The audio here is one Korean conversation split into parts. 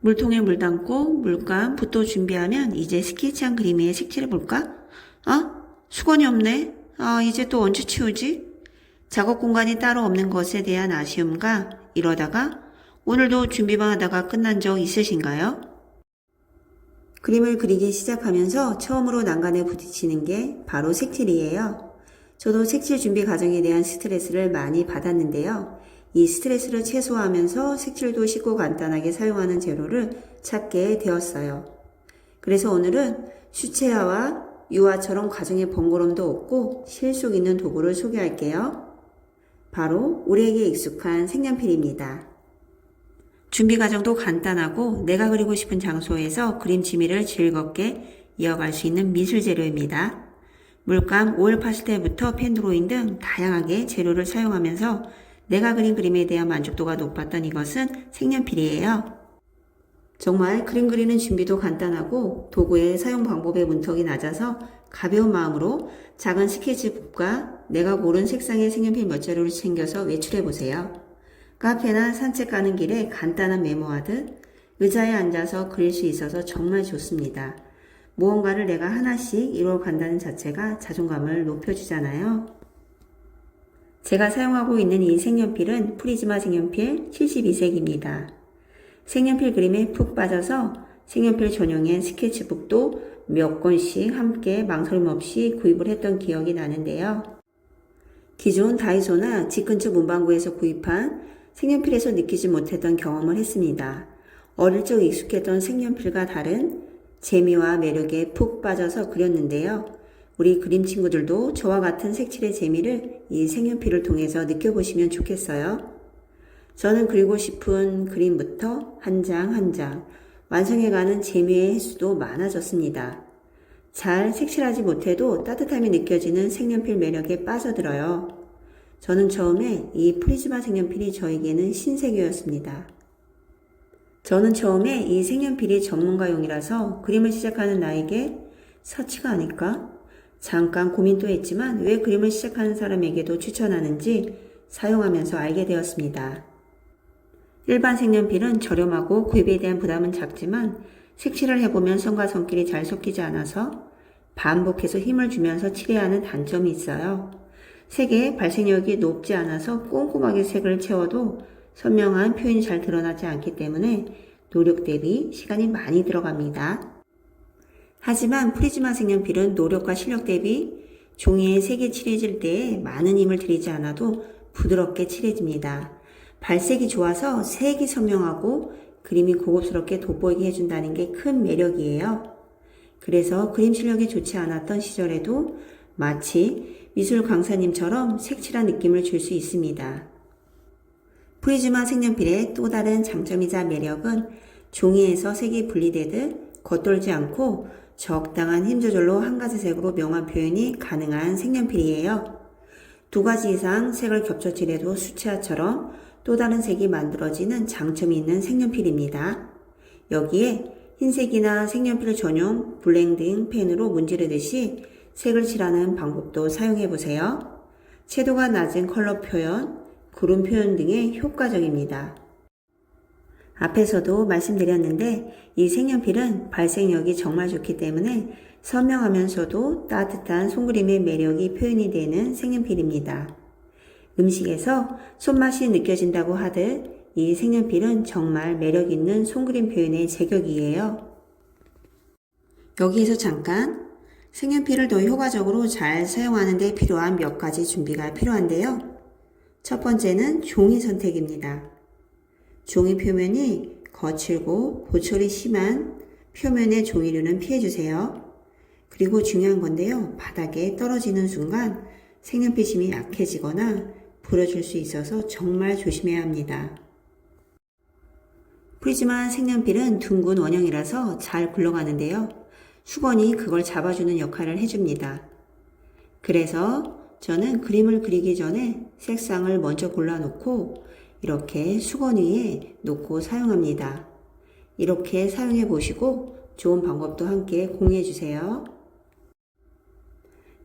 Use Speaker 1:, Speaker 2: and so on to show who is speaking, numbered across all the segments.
Speaker 1: 물통에 물 담고 물감, 붓도 준비하면 이제 스케치한 그림 위에 색칠해 볼까? 수건이 없네. 이제 또 언제 치우지? 작업 공간이 따로 없는 것에 대한 아쉬움과 이러다가 오늘도 준비만 하다가 끝난 적 있으신가요? 그림을 그리기 시작하면서 처음으로 난간에 부딪히는 게 바로 색칠이에요. 저도 색칠 준비 과정에 대한 스트레스를 많이 받았는데요. 이 스트레스를 최소화하면서 색칠도 쉽고 간단하게 사용하는 재료를 찾게 되었어요. 그래서 오늘은 수채화와 유화처럼 과정의 번거로움도 없고 실속 있는 도구를 소개할게요. 바로 우리에게 익숙한 색연필입니다. 준비 과정도 간단하고 내가 그리고 싶은 장소에서 그림 취미를 즐겁게 이어갈 수 있는 미술 재료입니다. 물감, 오일 파스텔부터 펜 드로잉 등 다양하게 재료를 사용하면서 내가 그린 그림에 대한 만족도가 높았던 이것은 색연필이에요. 정말 그림 그리는 준비도 간단하고 도구의 사용 방법의 문턱이 낮아서 가벼운 마음으로 작은 스케치북과 내가 고른 색상의 색연필 몇 자루를 챙겨서 외출해보세요. 카페나 산책 가는 길에 간단한 메모하듯 의자에 앉아서 그릴 수 있어서 정말 좋습니다. 무언가를 내가 하나씩 이루어간다는 자체가 자존감을 높여주잖아요. 제가 사용하고 있는 이 색연필은 프리즈마 색연필 72색입니다. 색연필 그림에 푹 빠져서 색연필 전용의 스케치북도 몇 권씩 함께 망설임 없이 구입을 했던 기억이 나는데요. 기존 다이소나 집 근처 문방구에서 구입한 색연필에서 느끼지 못했던 경험을 했습니다. 어릴 적 익숙했던 색연필과 다른 재미와 매력에 푹 빠져서 그렸는데요. 우리 그림 친구들도 저와 같은 색칠의 재미를 이 색연필을 통해서 느껴보시면 좋겠어요. 저는 그리고 싶은 그림부터 한 장 한 장 완성해가는 재미의 횟수도 많아졌습니다. 잘 색칠하지 못해도 따뜻함이 느껴지는 색연필 매력에 빠져들어요. 저는 처음에 이 프리즈마 색연필이 저에게는 신세계였습니다. 저는 처음에 이 색연필이 전문가용이라서 그림을 시작하는 나에게 사치가 아닐까? 잠깐 고민도 했지만 왜 그림을 시작하는 사람에게도 추천하는지 사용하면서 알게 되었습니다. 일반 색연필은 저렴하고 구입에 대한 부담은 작지만 색칠을 해보면 선과 선끼리 잘 섞이지 않아서 반복해서 힘을 주면서 칠해야 하는 단점이 있어요. 색의 발색력이 높지 않아서 꼼꼼하게 색을 채워도 선명한 표현이 잘 드러나지 않기 때문에 노력 대비 시간이 많이 들어갑니다. 하지만 프리즈마 색연필은 노력과 실력 대비 종이에 색이 칠해질 때에 많은 힘을 들이지 않아도 부드럽게 칠해집니다. 발색이 좋아서 색이 선명하고 그림이 고급스럽게 돋보이게 해준다는 게 큰 매력이에요. 그래서 그림 실력이 좋지 않았던 시절에도 마치 미술 강사님처럼 색칠한 느낌을 줄 수 있습니다. 프리즈마 색연필의 또 다른 장점이자 매력은 종이에서 색이 분리되듯 겉돌지 않고 적당한 힘 조절로 한 가지 색으로 명확한 표현이 가능한 색연필이에요. 두 가지 이상 색을 겹쳐 칠해도 수채화처럼 또 다른 색이 만들어지는 장점이 있는 색연필입니다. 여기에 흰색이나 색연필 전용 블렌딩 펜으로 문지르듯이 색을 칠하는 방법도 사용해보세요. 채도가 낮은 컬러 표현, 구름 표현 등에 효과적입니다. 앞에서도 말씀드렸는데 이 색연필은 발색력이 정말 좋기 때문에 선명하면서도 따뜻한 손그림의 매력이 표현이 되는 색연필입니다. 음식에서 손맛이 느껴진다고 하듯 이 색연필은 정말 매력 있는 손그림 표현의 제격이에요. 여기에서 잠깐 색연필을 더 효과적으로 잘 사용하는 데 필요한 몇 가지 준비가 필요한데요. 첫 번째는 종이 선택입니다. 종이 표면이 거칠고 보철이 심한 표면의 종이류는 피해주세요. 그리고 중요한 건데요. 바닥에 떨어지는 순간 색연필 심이 약해지거나 부러질 수 있어서 정말 조심해야 합니다. 프리즈마 색연필은 둥근 원형이라서 잘 굴러가는데요. 수건이 그걸 잡아주는 역할을 해줍니다. 그래서 저는 그림을 그리기 전에 색상을 먼저 골라놓고 이렇게 수건 위에 놓고 사용합니다. 이렇게 사용해 보시고 좋은 방법도 함께 공유해 주세요.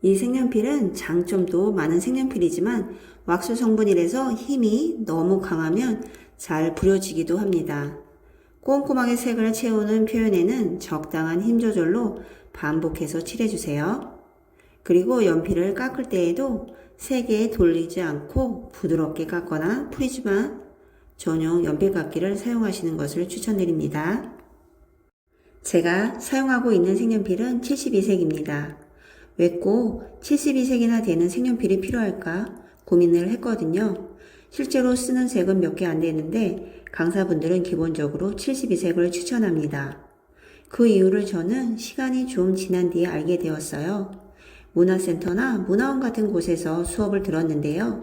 Speaker 1: 이 색연필은 장점도 많은 색연필이지만 왁스 성분이라서 힘이 너무 강하면 잘 부러지기도 합니다. 꼼꼼하게 색을 채우는 표현에는 적당한 힘 조절로 반복해서 칠해주세요. 그리고 연필을 깎을 때에도 세게 돌리지 않고 부드럽게 깎거나 프리즈마 전용 연필 깎기를 사용하시는 것을 추천드립니다. 제가 사용하고 있는 색연필은 72색입니다. 왜 꼭 72색이나 되는 색연필이 필요할까 고민을 했거든요. 실제로 쓰는 색은 몇 개 안 되는데 강사분들은 기본적으로 72색을 추천합니다. 그 이유를 저는 시간이 좀 지난 뒤에 알게 되었어요. 문화센터나 문화원 같은 곳에서 수업을 들었는데요.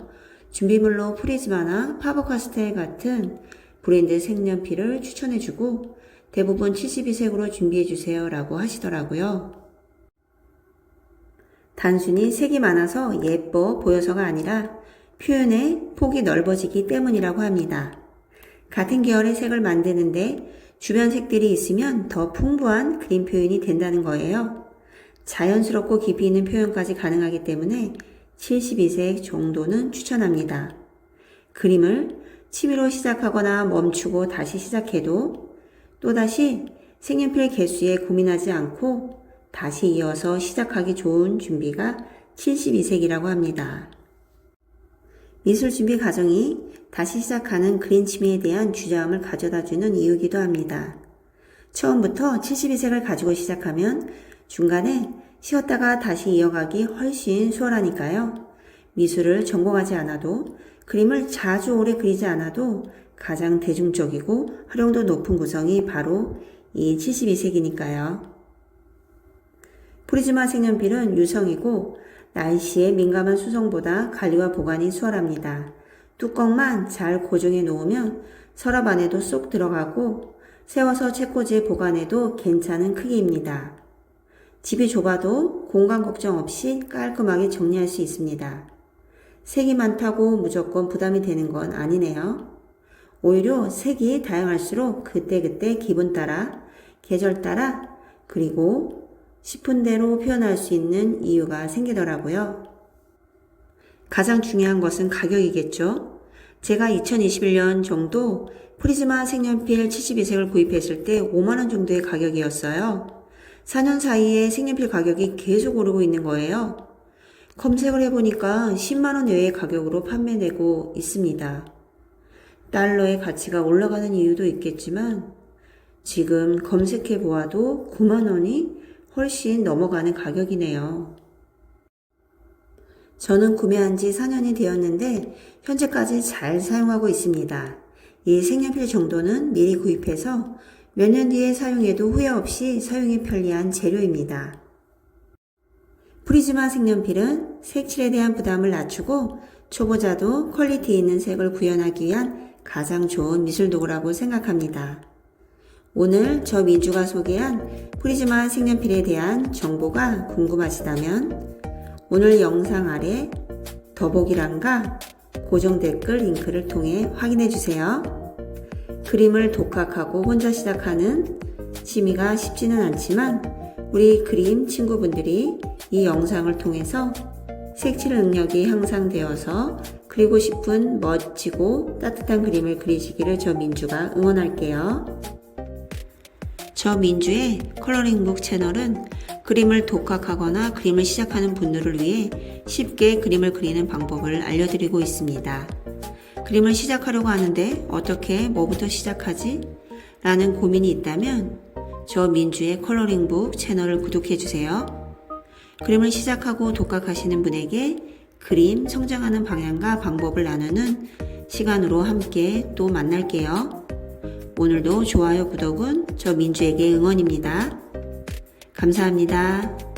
Speaker 1: 준비물로 프리즈마나 파버카스텔 같은 브랜드 색연필을 추천해주고 대부분 72색으로 준비해주세요 라고 하시더라고요. 단순히 색이 많아서 예뻐 보여서가 아니라 표현의 폭이 넓어지기 때문이라고 합니다. 같은 계열의 색을 만드는데 주변 색들이 있으면 더 풍부한 그림 표현이 된다는 거예요. 자연스럽고 깊이 있는 표현까지 가능하기 때문에 72색 정도는 추천합니다. 그림을 취미로 시작하거나 멈추고 다시 시작해도 또다시 색연필 개수에 고민하지 않고 다시 이어서 시작하기 좋은 준비가 72색이라고 합니다. 미술 준비 과정이 다시 시작하는 그림 취미에 대한 주저함을 가져다주는 이유이기도 합니다. 처음부터 72색을 가지고 시작하면 중간에 쉬었다가 다시 이어가기 훨씬 수월하니까요. 미술을 전공하지 않아도 그림을 자주 오래 그리지 않아도 가장 대중적이고 활용도 높은 구성이 바로 이 72색이니까요. 프리즈마 색연필은 유성이고 날씨에 민감한 수성보다 관리와 보관이 수월합니다. 뚜껑만 잘 고정해 놓으면 서랍 안에도 쏙 들어가고 세워서 책꽂이에 보관해도 괜찮은 크기입니다. 집이 좁아도 공간 걱정 없이 깔끔하게 정리할 수 있습니다. 색이 많다고 무조건 부담이 되는 건 아니네요. 오히려 색이 다양할수록 그때그때 기분 따라, 계절 따라, 그리고 싶은 대로 표현할 수 있는 이유가 생기더라고요. 가장 중요한 것은 가격이겠죠. 제가 2021년 정도 프리즈마 색연필 72색을 구입했을 때 5만원 정도의 가격이었어요. 4년 사이에 색연필 가격이 계속 오르고 있는 거예요. 검색을 해보니까 10만원 외의 가격으로 판매되고 있습니다. 달러의 가치가 올라가는 이유도 있겠지만 지금 검색해 보아도 9만원이 훨씬 넘어가는 가격이네요. 저는 구매한 지 4년이 되었는데 현재까지 잘 사용하고 있습니다. 이 색연필 정도는 미리 구입해서 몇 년 뒤에 사용해도 후회 없이 사용이 편리한 재료입니다. 프리즈마 색연필은 색칠에 대한 부담을 낮추고 초보자도 퀄리티 있는 색을 구현하기 위한 가장 좋은 미술 도구라고 생각합니다. 오늘 저 민주가 소개한 프리즈마 색연필에 대한 정보가 궁금하시다면 오늘 영상 아래 더보기란과 고정 댓글 링크를 통해 확인해 주세요. 그림을 독학하고 혼자 시작하는 취미가 쉽지는 않지만 우리 그림 친구분들이 이 영상을 통해서 색칠 능력이 향상되어서 그리고 싶은 멋지고 따뜻한 그림을 그리시기를 저 민주가 응원할게요. 저 민주의 컬러링북 채널은 그림을 독학하거나 그림을 시작하는 분들을 위해 쉽게 그림을 그리는 방법을 알려드리고 있습니다. 그림을 시작하려고 하는데 어떻게 뭐부터 시작하지? 라는 고민이 있다면 저 민주의 컬러링북 채널을 구독해주세요. 그림을 시작하고 독학하시는 분에게 그림 성장하는 방향과 방법을 나누는 시간으로 함께 또 만날게요. 오늘도 좋아요, 구독은 저 민주에게 응원입니다. 감사합니다.